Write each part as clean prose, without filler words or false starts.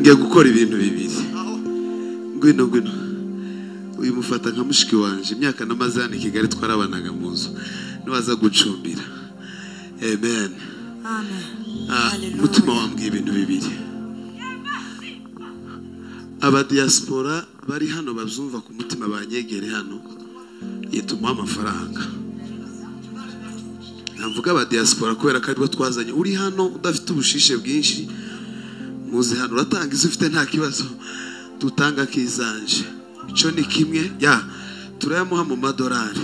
ngiye gukora ibintu bibiri. Ngwino uyu mufata nka mushiki wanje imyaka namaze hano Kigali twarabanaga mu nzu nibaza gucumbira. Amen. Mutima wambwiye ibintu bibiri. Aba diaspora bari hano bazumva ku mutima banyegere hano yituma amafaranga. Namvuga aba diaspora kubera ko aribo twazanye. Uri hano udafite ubushishe bwinshi muzi hano uratanga izo ufite nta kibazo tutanga kizanje. Ico ni kimwe turayamuha mu madolari.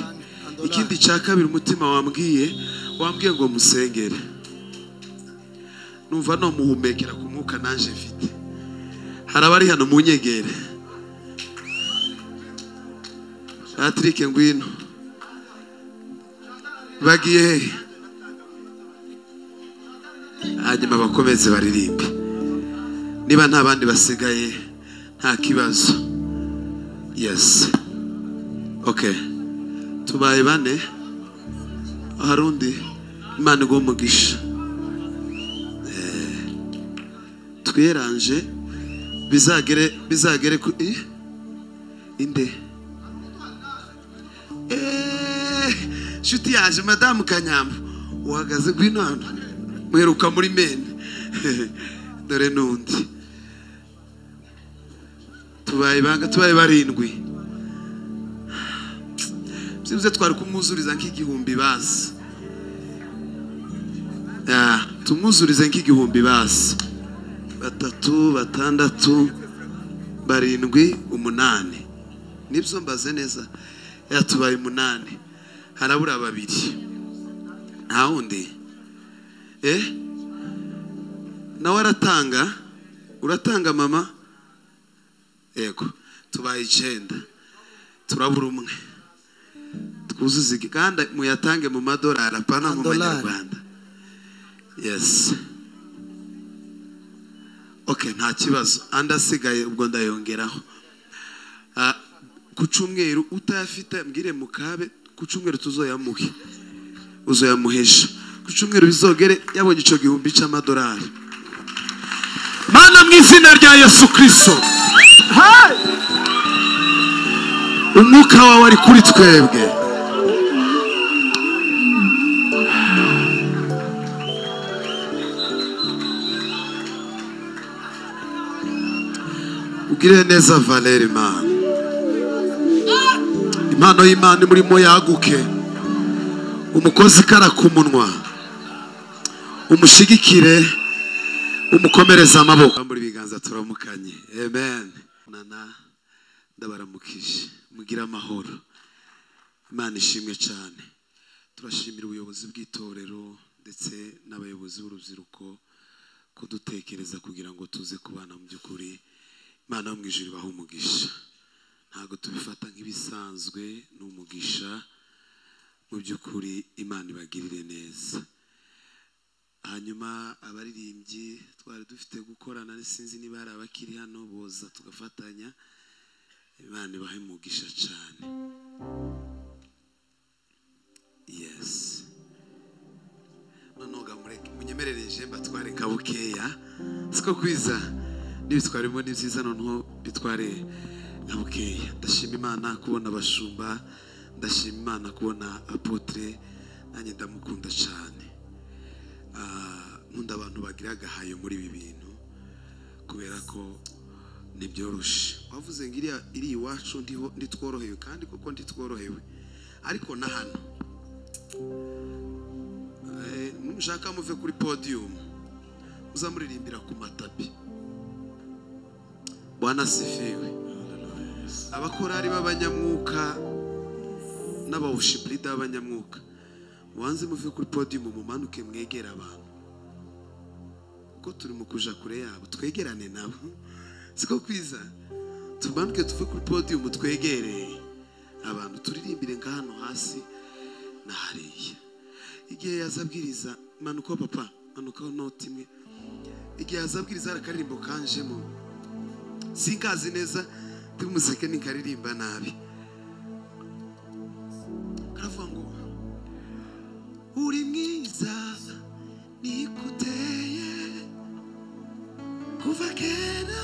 Ikindi cya kabiri umutima wambwiye ngo musengere. Numva no muhumekera ku mwuka nanje mfite. Harabari hano munyegere. Patrick ngwino. Bagiye hanyuma bakomeze baririmbe. Niba nta bandi basigaye nta kibazo. Yes. Okay. Tubaye bane. Harundi Imana go mugisha. Twiranje bizagere ku inde. Shuti yaje Madame Kanyambo uhagaze gwino hano muheruka muri mene. Dore nundi tubaye barindwi. Sibuze twari kumuzuriza nk'igihumbi basi. Tumuzurize nk'igihumbi basi. 3, 6, 7, 8. Nibyo mbaze neza. Tubaye 8. Harabura 2. Nta wundi. Nawe uratanga mama. Yego. Tubaye 9. Turabura 1. Twuzuze kandi muyatange mu madolari apana mu manyarwanda. Yes. Okay, nta kibazo. Andasigaye ubwo ndayongeraho. Ku cyumweru utayafite mbwire mukabe ku cyumweru tuzoyamuhe. Uzoyamuhesha. Ku cyumweru bizogere yabonye ico gihumbi cy'amadolari. Mana mu izina rya Yesu Kristo. Umwuka wawe ari kuri twebwe. Ugire neza Valeri man. Impano y'Imana murimo yaguke. Umukozi kara kumunwa. Umushigikire umukomereza amaboko muri biganza turamukanye. Amen. Nana ndabaramukije. Mugira amahoro. Imana ishimwe cyane. Turashimira ubuyobozi bw'itorero ndetse n'abayobozi b'urubyiruko kudutekereza kugira ngo tuze kubana mu by'ukuri. Imana mu ijuru baho umugisha. Ntago tubifata nk'ibisanzwe n'umugisha. Mu by'ukuri Imana ibagirire neza. Hanyuma abaririmbyi twari dufite gukorana sinzi niba ari abakiri hano boza tugafatanya. Imana ibahe umugisha cyane. Yes. Nonoga munyemerereje mbatware kabukeya. Siko kwiza. Nibitwarimo nibyiza noneho bitware kabukeya. Ndashima Imana kubona abashumba. Ndashima Imana kubona apotre. Nanjye ndamukunda cyane. Nkunda abantu bagira gahayo muri ibi bintu kubera ko nibyoroshe. Wavuze ngo iri iwacu nditworohewe kandi koko nditworohewe. Ariko na hano mushaka muve kuri podium uzamuririmbira ku matapi. Bwana sifiwe. Abakorari b'abanyamwuka n'abawuship leader b'abanyamwuka wanze muve kuri podium mumanuke mwegera abantu. Ko turi mu kuja kure yabo twegerane nabo. Siko kwiza. Tumanuke tuve kuri podium twegereye abantu turirimbire ngahano hasi na hariya. Igihe yazabwiriza manuka papa manuka noti imwe. Igihe yazabwiriza akaririmbo kanjemo sinkazi neza tumuseke nikaririmba nabi. Karavuga ngo uri mwiza nikuteye kuva kera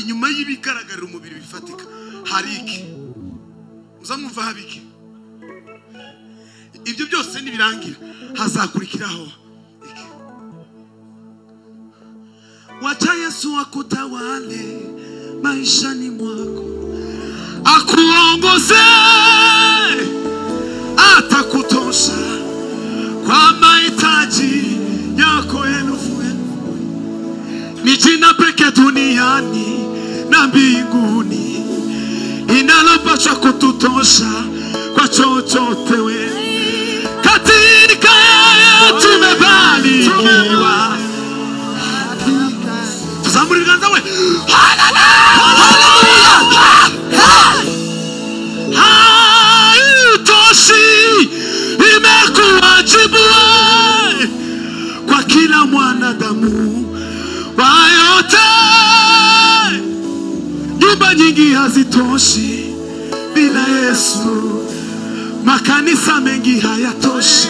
inyuma y'ibigaragarira umubiri bifatika hari iki muzamwumva habiki ibyo byose nibirangira hazakurikiraho iki wacha Yesu akutawale maishani mwako akuongoze atakutosha kwa mahitaji yako elfu ni jina pekee duniani na mbinguni inalopaswa kututosha kwa chochote wewe katika yeye tumebarikiwa tuzamuri ganza we haleluya Ndoa nyingi hazitoshi bila Yesu, makanisa mengi hayatoshi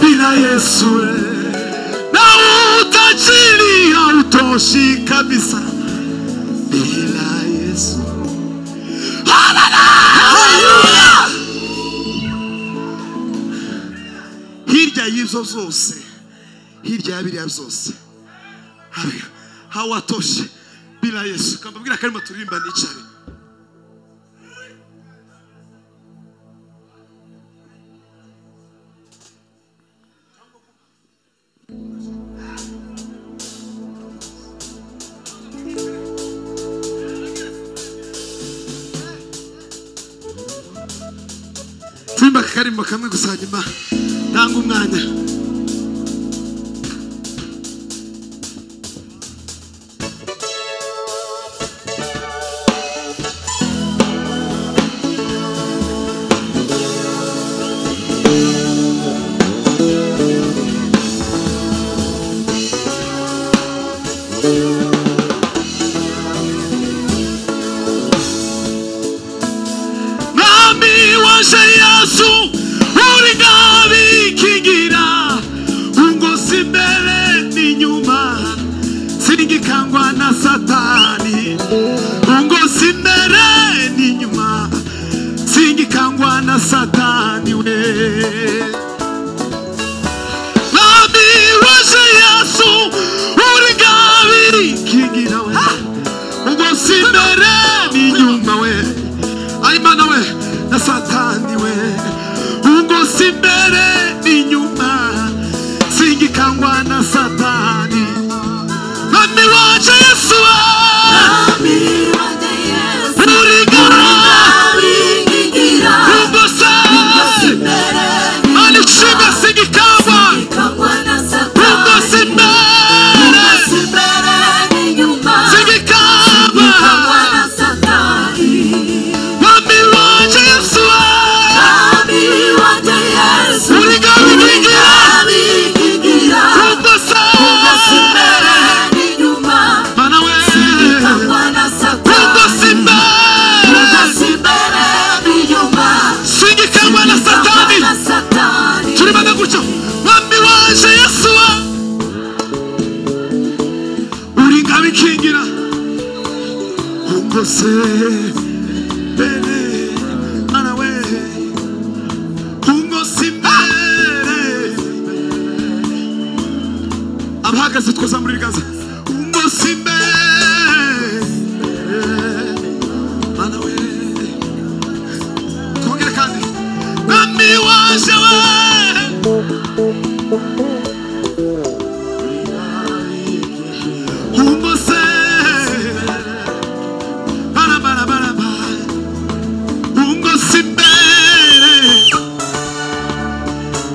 bila Yesu, na utajiri hautoshi kabisa bila Yesu. Hallelujah! Hirya y'ibyo zose, hirya y'abiriya byose, hawatoshi bila Yesu. Kambabwira karimo turirimba nicare. Turimba karimo kamwe gusa hanyuma nanga umwanya. Singikangwa na Satani, Mungu si mbele ni nyuma, singikangwa na Satani we. Nami waje Yesu uringabi kingira we, Mungu si mbele ni nyuma we, Aimana we na Satani we, Mungu si mbele ni nyuma, singikangwa na Satani. Nami waje Yesu, nami waje Yesu, uringabi kingira, Mungu si mbele, alishimba singikangwa na Satani, Mungu si mbele ni nyuma, singikangwa na Satani. Nami waje Yesu, nami waje Yesu, uringabi kingira, Mungu si mbele ni nyuma, mana we singikangwa na Satani, Mungu si mbele ni nyuma, singikangwa na Satani. Tulimana gutyo, nami waje Yesu, uringabi kingira, Mungu si mbele, mana we Mungu si mbele. Abahagaze twoza muri gaza, Mungu si mbele, mana we twongere kandi, nami waje we Mungu si bara bara bara bara, Mungu si mbele,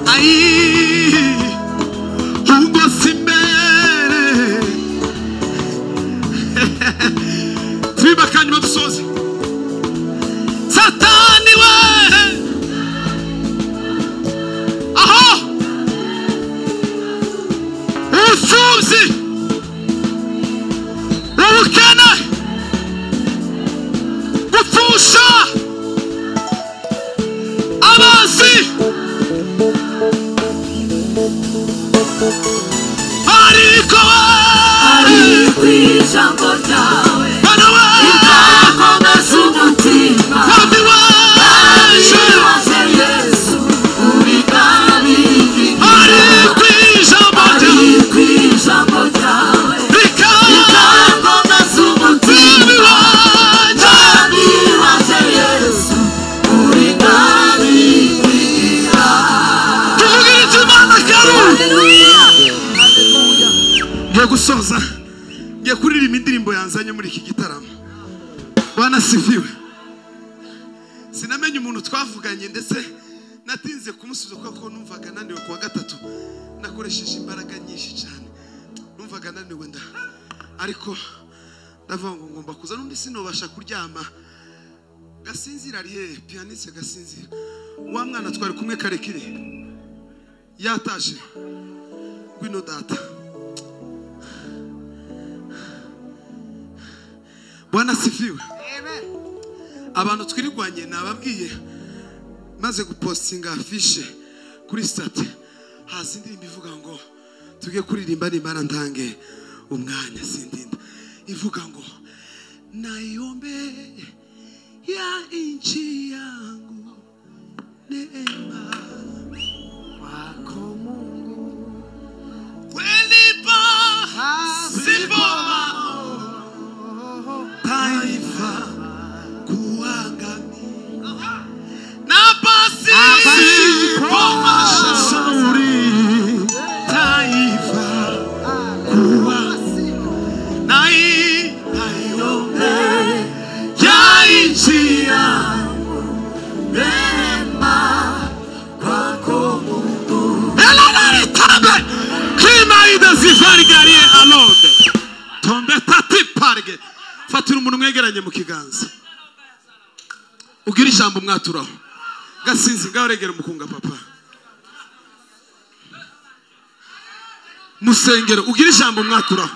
ai Mungu si mbele. Triba kanyuma dusoze. Satani we, aho ufuzi ubukene gupfusha abazi ariko ijambo ryawe ikakomeza umutima. Nami waje Yesu uringabi kingira, ariko ijambo ryawe ikakomeza umutima. Nami waje Yesu uringabi kingira. Tuvugire Imana karu. Ngiye gusoza, ngiye kuririmba indirimbo yanzanye muri iki gitaramo. Bwana sifiwe. Sinamenye umuntu twavuganye ndetse natinze kumusubiza kuko numvaga naniwe kuwa gatatu, nakoresheje imbaraga nyinshi cyane, numvaga naniwe ariko ndavuga ngo ngomba kuza, n'undi sinobasha kuryama. Gasinzira ari pianiste Gasinzira, wa mwana twari kumwe Karekire yatashe, ngwino data. Bwana sifiwe. abantu twirigwanye nababwiye maze gupostinga afishe kuri state hasi indirimbo ivuga ngo tuge kuririmba nimara ntange umwanya sindinda ivuga ngo naiombe ya inchi yangu neema wako Mungu kwelipa sipo taifa kuangamia na pasipo mashauri taifa kuangamia naiombe ya inchi yangu neema kwako Mungu elala tabe kima ida zifari garie alode tombe tati parge fatira umuntu mwegeranye mu kiganza ugira ijambo mwaturaho gasinzi ngaregera mukunga papa musengero ugira ijambo mwaturaho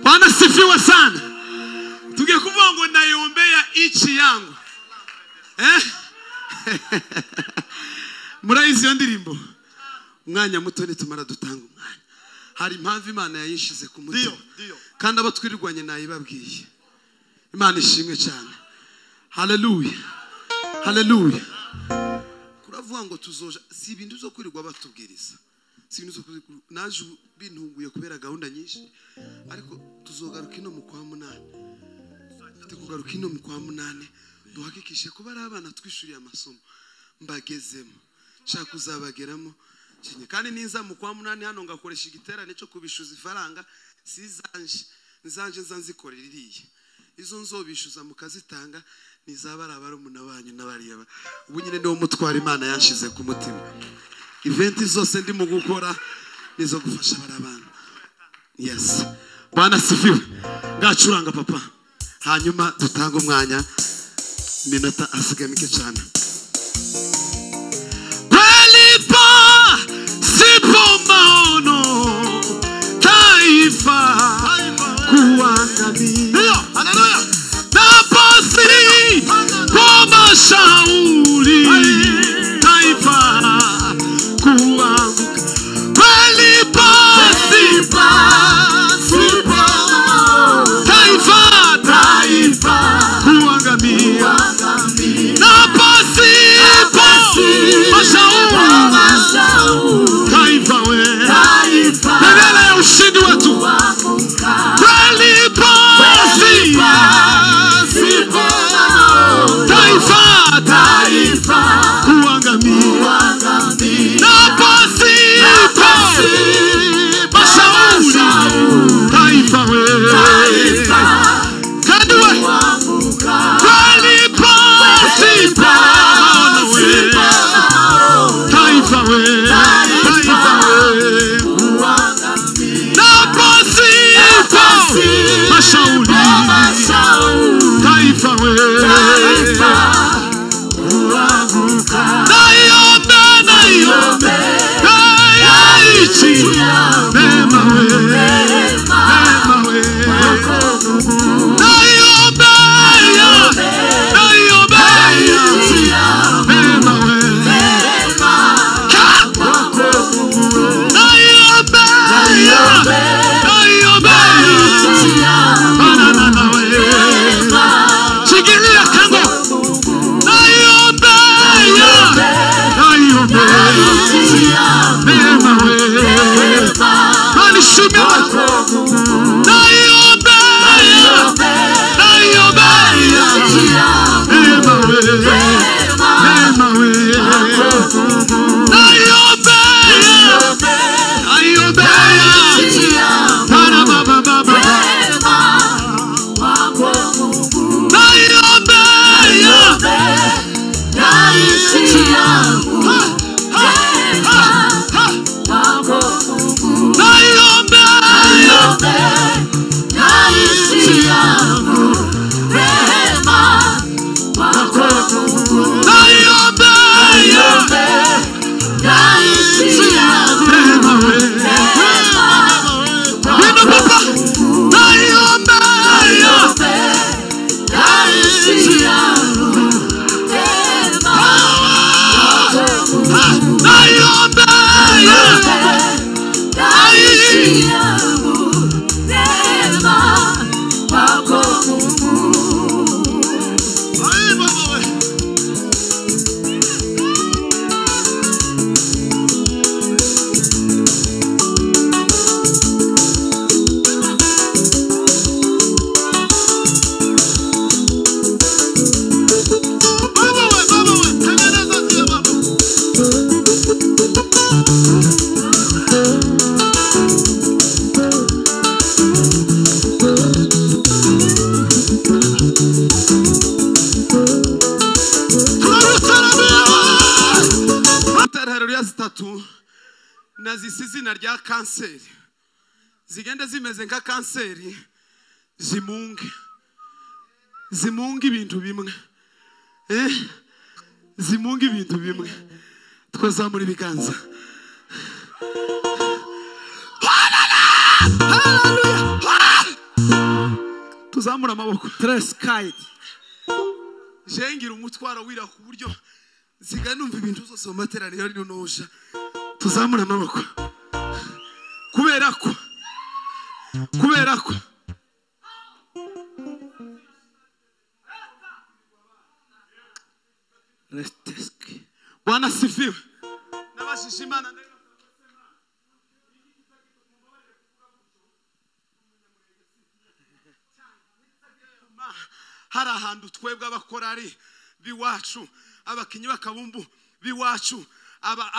Bwana sifiwe sana. Tuge kuvuga ngo naiombea ichi yangu. Muraizi yo ndirimbo. Umwanya muto nitumara dutanga umwanya. Hari impamvu Imana yayishize ku mutima. Kandi abo twirirwanye nayibabwiye. Imana ishimwe cyane. Hallelujah. Hallelujah. Kuravuga ngo tuzoja si ibintu zo kwirirwa batubwiriza. Si ibintu zo naje bintunguye kubera gahunda nyinshi. Ariko tuzogaruka ino mu kwa munane. Tugaruka ino mu kwa munane. Duhakikishe ko bari abana twishuriye amasomo mbagezemo. Shaka kuzabageramo. Kandi niza mu kwa munane hano ngakoresha igiterane cyo kubishuza ifaranga sizanje. Nzanje nzanzikorera iriye. Izo nzobishuza mukazitanga nizabara barumuna banyu n'abariya. Ubu nyine ndio mutwara Imana yanshize ku mutima. Event zose ndi mu gukora nizo gufasha barabana. Yes. Bwana sifiwe. Ngacuranga papa. Hanyuma dutanga umwanya minota asigamike cyane. Kwelipa sipo maono taifa kuangamia. Haleluya. Napasi kwa mashauri taifa kuanguka. Kwelipa sipo taifa kuangamia. Napasi gatatu nazise izina rya kanseri zigenda zimeze nka kanseri zimunga ibintu bimwe zimunga ibintu bimwe twazamura ibiganza tuzamura amaboko Treskite jengira umutwaro wira ku buryo nsiga numva ibintu zose mu materaniro ari noja tuzamura amaboko kubera ko Resteski Bwana sifiwe nabashije Imana hari ahantu twebwe abakorari biwacu abakinyi bakabumbu biwacu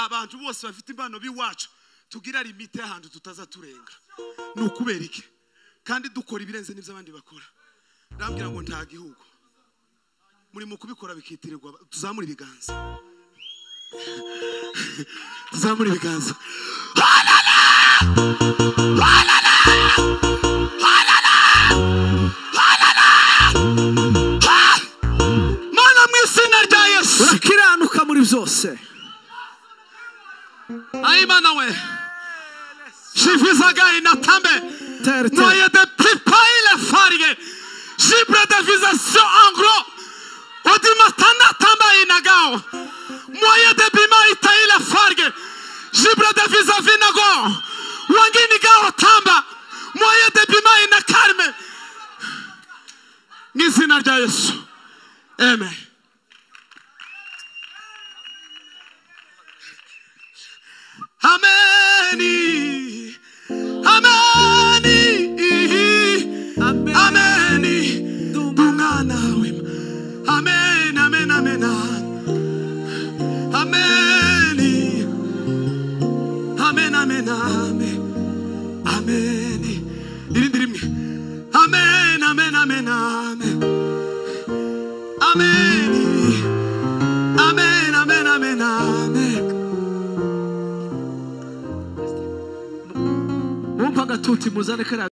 abantu bose bafite impano biwacu tugira limite y'ahantu tutaza turenga ni ukubera iki kandi dukora ibirenze n'ibyo abandi bakora ndambwira ngo nta gihugu muri mu kubikora bikitirirwa tuzamura ibiganza Mana mu izina rya Yesu urakiranuka muri byose Ay Mana we Shifizaga inatambe Terte Noye de pipaile farige Jibre de visation en gros Odimatana tamba inagao Moye de bima itaile farige Jibre de visavinago Wangini gao tamba Moye de bima inakarme N'izina rya Yesu Amen Ameni Ameni Ameni Dungana wema Amen Amen Amen Ameni Amen Amen Amen Ameni irindi rimwe Amen Amen Amen Amen Ameni Amen Amen Amen Amen mumpa gatuti muzane kara